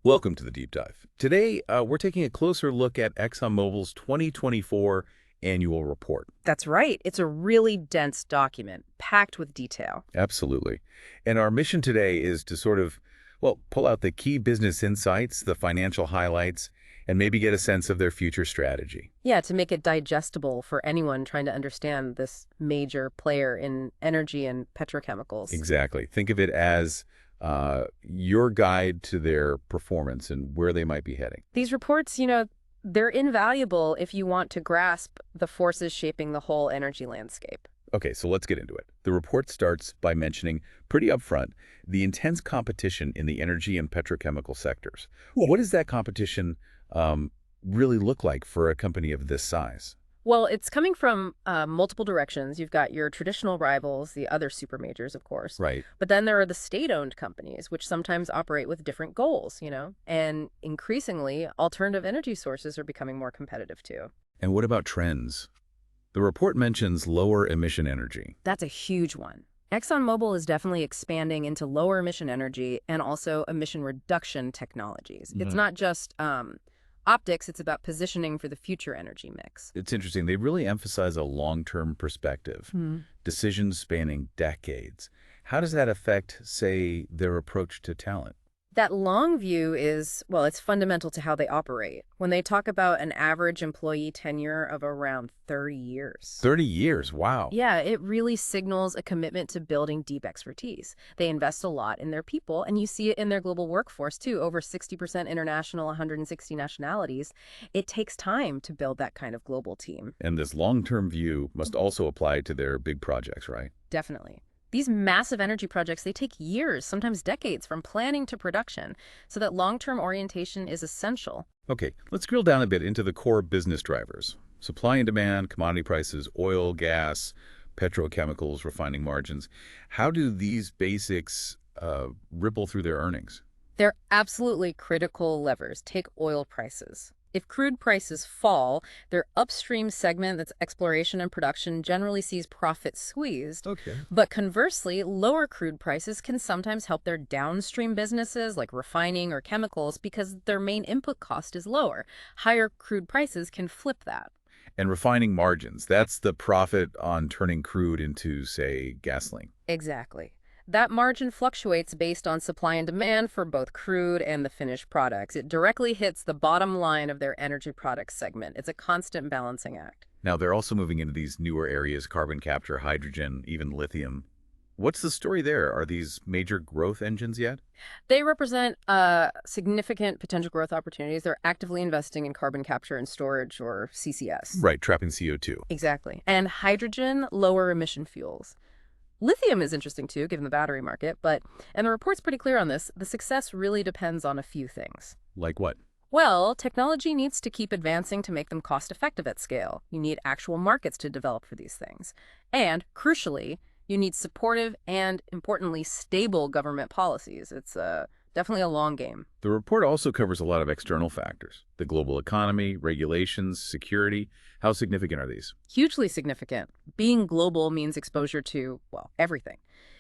Welcome to the Deep Dive. Today, we're taking a closer look at Exxon Mobil's 2024 annual report. That's right. It's a really dense document, packed with detail. Absolutely. And our mission today is to sort of, well, pull out the key business insights, the financial highlights, and maybe get a sense of their future strategy. Yeah, to make it digestible for anyone trying to understand this major player in energy and petrochemicals. Exactly. Think of it as your guide to their performance and where they might be heading. These reports, they're invaluable if you want to grasp the forces shaping the whole energy landscape. Okay, so let's get into it. The report starts by mentioning, pretty upfront, the intense competition in the energy and petrochemical sectors. Yeah. What does that competition really look like for a company of this size? Well, it's coming from multiple directions. You've got your traditional rivals, the other super majors, of course. Right. But then there are the state-owned companies, which sometimes operate with different goals, And increasingly, alternative energy sources are becoming more competitive too. And what about trends? The report mentions lower emission energy. That's a huge one. Exxon Mobil is definitely expanding into lower emission energy and also emission reduction technologies. It's not just optics, it's about positioning for the future energy mix. It's interesting. They really emphasize a long-term perspective, decisions spanning decades. How does that affect, say, their approach to talent? That long view is, well, it's fundamental to how they operate. When they talk about an average employee tenure of around 30 years. 30 years, wow. Yeah, it really signals a commitment to building deep expertise. They invest a lot in their people, and you see it in their global workforce, too. Over 60% international, 160 nationalities. It takes time to build that kind of global team. And this long-term view must also apply to their big projects, right? Definitely. These massive energy projects, they take years, sometimes decades, from planning to production, so that long-term orientation is essential. Okay, let's drill down a bit into the core business drivers. Supply and demand, commodity prices, oil, gas, petrochemicals, refining margins. How do these basics ripple through their earnings? They're absolutely critical levers. Take oil prices. If crude prices fall, their upstream segment, that's exploration and production, generally sees profits squeezed. Okay. But conversely, lower crude prices can sometimes help their downstream businesses like refining or chemicals because their main input cost is lower. Higher crude prices can flip that. And refining margins, that's the profit on turning crude into, say, gasoline. Exactly. That margin fluctuates based on supply and demand for both crude and the finished products. It directly hits the bottom line of their energy products segment. It's a constant balancing act. Now, they're also moving into these newer areas, carbon capture, hydrogen, even lithium. What's the story there? Are these major growth engines yet? They represent significant potential growth opportunities. They're actively investing in carbon capture and storage, or CCS. Right, trapping CO2. Exactly. And hydrogen, lower emission fuels. Lithium is interesting too, given the battery market, and the report's pretty clear on this, the success really depends on a few things. Like what? Well, technology needs to keep advancing to make them cost-effective at scale. You need actual markets to develop for these things. And, crucially, you need supportive and, importantly, stable government policies. It's definitely a long game. The report also covers a lot of external factors. The global economy, regulations, security. How significant are these? Hugely significant. Being global means exposure to, well, everything.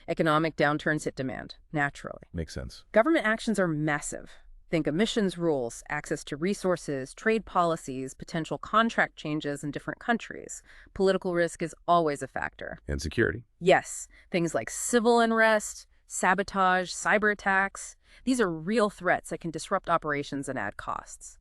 Economic downturns hit demand, naturally. Makes sense. Government actions are massive. Think emissions rules, access to resources, trade policies, potential contract changes in different countries. Political risk is always a factor. And security. Yes, things like civil unrest, sabotage, cyber attacks. These are real threats that can disrupt operations and add costs.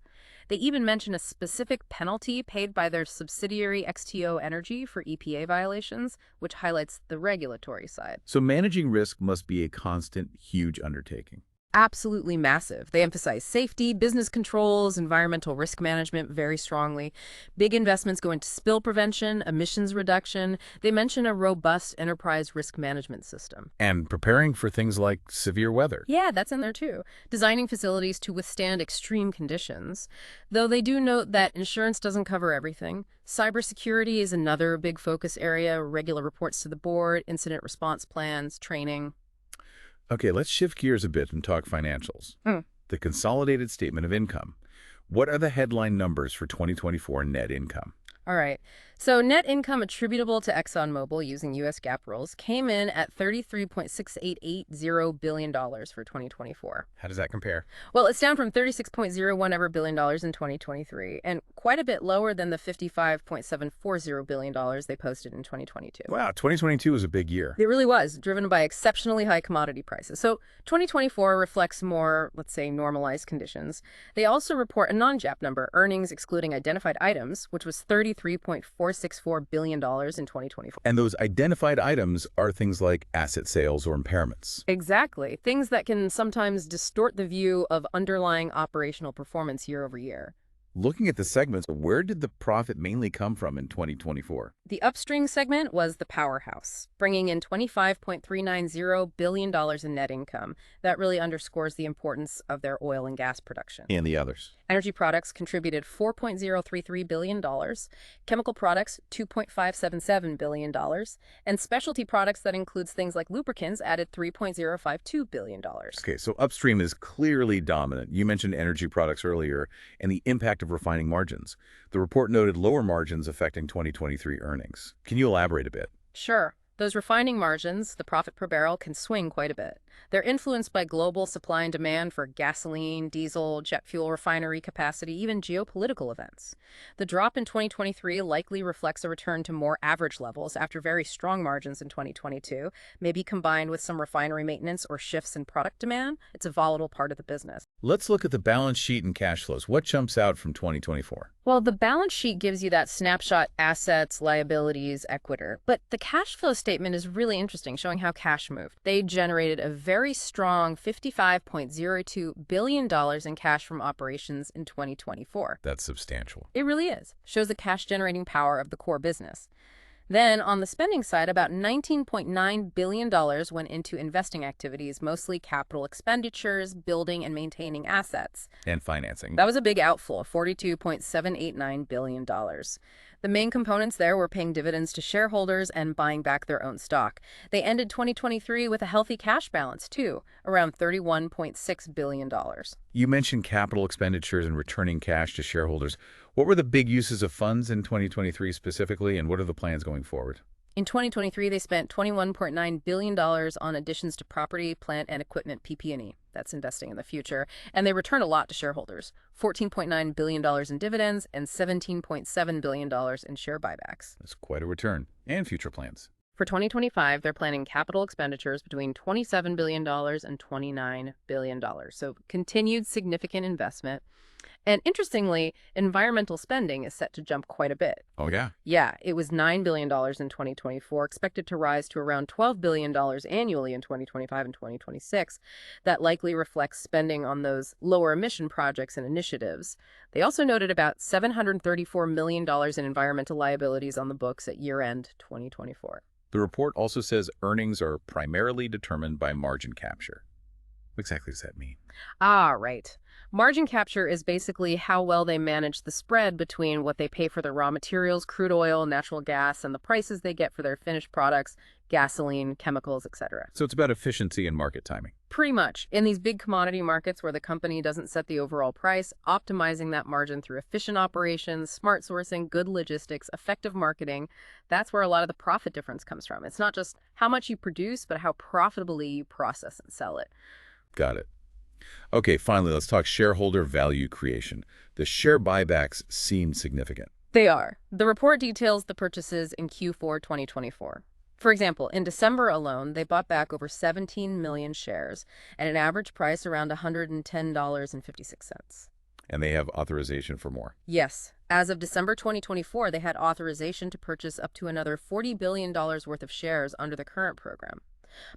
They even mention a specific penalty paid by their subsidiary XTO Energy for EPA violations, which highlights the regulatory side. So managing risk must be a constant, huge undertaking. Absolutely massive. They emphasize safety, business controls, environmental risk management very strongly. Big investments go into spill prevention, emissions reduction. They mention a robust enterprise risk management system. And preparing for things like severe weather. Yeah, that's in there too. Designing facilities to withstand extreme conditions. Though they do note that insurance doesn't cover everything. Cybersecurity is another big focus area, regular reports to the board, incident response plans, training. Okay, let's shift gears a bit and talk financials. The consolidated statement of income. What are the headline numbers for 2024 net income? All right. So net income attributable to Exxon Mobil using U.S. GAAP rules came in at $33.6880 billion for 2024. How does that compare? Well, it's down from $36.01 ever billion in 2023, and quite a bit lower than the $55.740 billion they posted in 2022. Wow, 2022 was a big year. It really was, driven by exceptionally high commodity prices. So 2024 reflects more, let's say, normalized conditions. They also report a non-GAAP number, earnings excluding identified items, which was $33.464 billion in 2024. And those identified items are things like asset sales or impairments. Exactly. Things that can sometimes distort the view of underlying operational performance year over year. Looking at the segments, where did the profit mainly come from in 2024? The upstream segment was the powerhouse, bringing in $25.390 billion in net income. That really underscores the importance of their oil and gas production. And the others? Energy products contributed $4.033 billion, chemical products $2.577 billion, and specialty products that includes things like lubricants added $3.052 billion. Okay, so upstream is clearly dominant. You mentioned energy products earlier and the impact of refining margins. The report noted lower margins affecting 2023 earnings. Can you elaborate a bit? Sure. Those refining margins, the profit per barrel, can swing quite a bit. They're influenced by global supply and demand for gasoline, diesel, jet fuel refinery capacity, even geopolitical events. The drop in 2023 likely reflects a return to more average levels after very strong margins in 2022, maybe combined with some refinery maintenance or shifts in product demand. It's a volatile part of the business. Let's look at the balance sheet and cash flows. What jumps out from 2024? Well, the balance sheet gives you that snapshot: assets, liabilities, equity. But the cash flow statement is really interesting, showing how cash moved. They generated a very strong $55.02 billion in cash from operations in 2024. That's substantial. It really is. Shows the cash-generating power of the core business. Then, on the spending side, about $19.9 billion went into investing activities, mostly capital expenditures, building and maintaining assets. And financing. That was a big outflow, $42.789 billion. The main components there were paying dividends to shareholders and buying back their own stock. They ended 2023 with a healthy cash balance, too, around $31.6 billion. You mentioned capital expenditures and returning cash to shareholders. What were the big uses of funds in 2023 specifically, and what are the plans going forward? In 2023, they spent $21.9 billion on additions to property, plant, and equipment, PP&E. That's investing in the future. And they returned a lot to shareholders, $14.9 billion in dividends and $17.7 billion in share buybacks. That's quite a return. And future plans. For 2025, they're planning capital expenditures between $27 billion and $29 billion. So continued significant investment. And interestingly, environmental spending is set to jump quite a bit. Oh, yeah? Yeah, it was $9 billion in 2024, expected to rise to around $12 billion annually in 2025 and 2026. That likely reflects spending on those lower emission projects and initiatives. They also noted about $734 million in environmental liabilities on the books at year-end 2024. The report also says earnings are primarily determined by margin capture. What exactly does that mean? Ah, right. Margin capture is basically how well they manage the spread between what they pay for their raw materials, crude oil, natural gas, and the prices they get for their finished products, gasoline, chemicals, etc. So it's about efficiency and market timing. Pretty much. In these big commodity markets where the company doesn't set the overall price, optimizing that margin through efficient operations, smart sourcing, good logistics, effective marketing, that's where a lot of the profit difference comes from. It's not just how much you produce, but how profitably you process and sell it. Got it. Okay, finally, let's talk shareholder value creation. The share buybacks seem significant. They are. The report details the purchases in Q4 2024. For example, in December alone, they bought back over 17 million shares at an average price around $110.56. And they have authorization for more. Yes. As of December 2024, they had authorization to purchase up to another $40 billion worth of shares under the current program.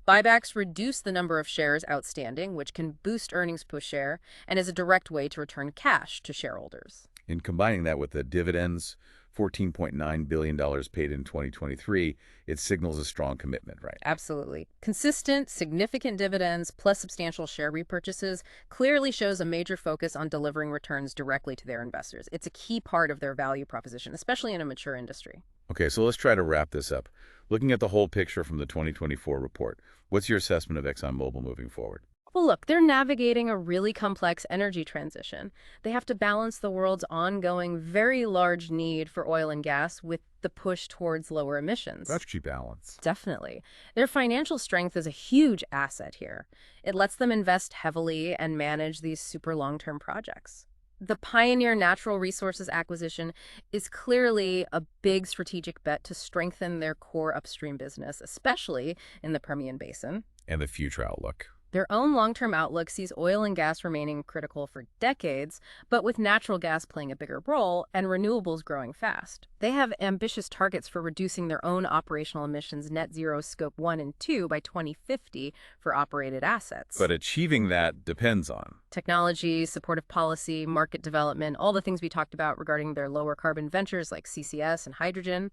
Buybacks reduce the number of shares outstanding, which can boost earnings per share and is a direct way to return cash to shareholders. In combining that with the dividends, $14.9 billion paid in 2023, it signals a strong commitment, right? Absolutely. Consistent, significant dividends plus substantial share repurchases clearly shows a major focus on delivering returns directly to their investors. It's a key part of their value proposition, especially in a mature industry. Okay, so let's try to wrap this up. Looking at the whole picture from the 2024 report, what's your assessment of Exxon Mobil moving forward? Well, look, they're navigating a really complex energy transition. They have to balance the world's ongoing, very large need for oil and gas with the push towards lower emissions. That's key balance. Definitely. Their financial strength is a huge asset here. It lets them invest heavily and manage these super long-term projects. The Pioneer Natural Resources acquisition is clearly a big strategic bet to strengthen their core upstream business, especially in the Permian Basin. And the future outlook. Their own long-term outlook sees oil and gas remaining critical for decades, but with natural gas playing a bigger role and renewables growing fast. They have ambitious targets for reducing their own operational emissions net zero scope 1 and 2 by 2050 for operated assets. But achieving that depends on. Technology, supportive policy, market development, all the things we talked about regarding their lower carbon ventures like CCS and hydrogen.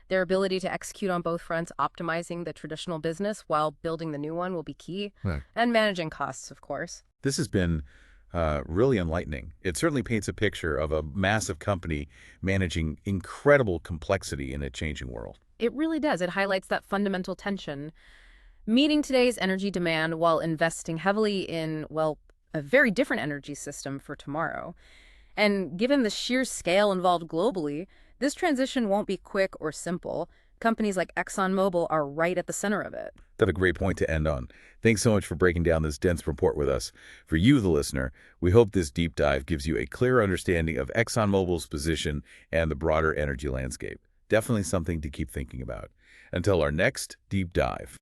Their ability to execute on both fronts, optimizing the traditional business while building the new one, will be key. Right. And managing costs, of course. This has been really enlightening. It certainly paints a picture of a massive company managing incredible complexity in a changing world. It really does. It highlights that fundamental tension. Meeting today's energy demand while investing heavily in, well, a very different energy system for tomorrow. And given the sheer scale involved globally, this transition won't be quick or simple. Companies like Exxon Mobil are right at the center of it. That's a great point to end on. Thanks so much for breaking down this dense report with us. For you, the listener, we hope this deep dive gives you a clear understanding of Exxon Mobil's position and the broader energy landscape. Definitely something to keep thinking about. Until our next deep dive.